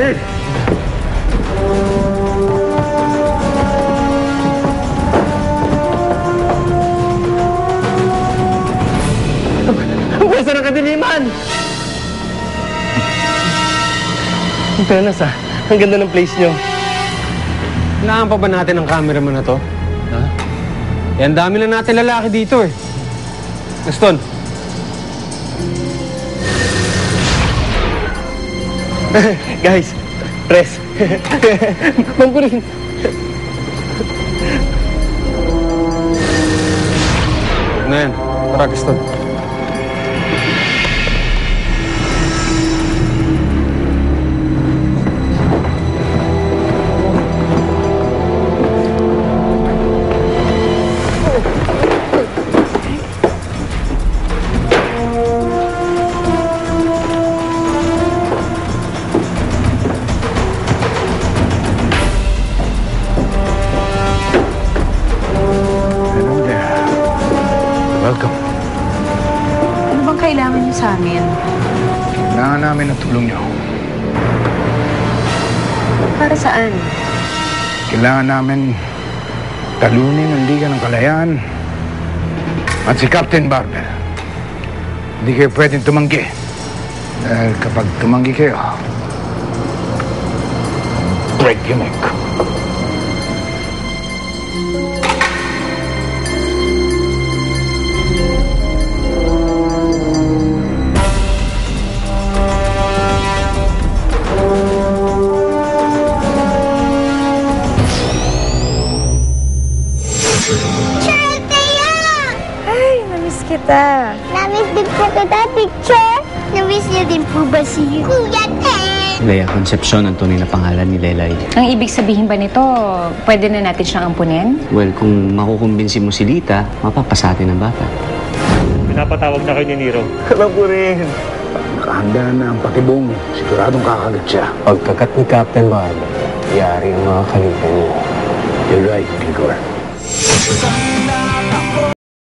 Dali! Ang pwesto ng kadiliman! Ang fairness ang ganda ng place nyo. Kailangan pa ba natin ang cameraman na to? Ha? Eh, ang dami na natin lalaki dito eh. Gaston. Guys, press. Mampunin. Huwag na yan. Tara, Gaston. Welcome. Ano bang kailangan niyo sa amin? Kailangan namin ang tulong niyo. Para saan? Kailangan namin talunin ang Liga ng Kalayaan at si Captain Barbel. Hindi kayo pwedeng tumanggi. Dahil kapag tumanggi kayo, break your neck. Kita. Namiss din po kita, teacher. Namiss niyo din po ba si Kuya Ted? Leia Concepcion ang tunay na pangalan ni Lelay. Ang ibig sabihin ba nito, pwede na natin siyang ampunin? Well, kung makukumbinsi mo si Lita, mapapasatin ang bata. Pinapatawag na kayo ni Nero. Alam ko rin. Nakahanda na ang patibong. Siguradong kakagat siya. Pagkakat ni Captain Barbel, yari ang mga kalitan niya. You're right, Igor.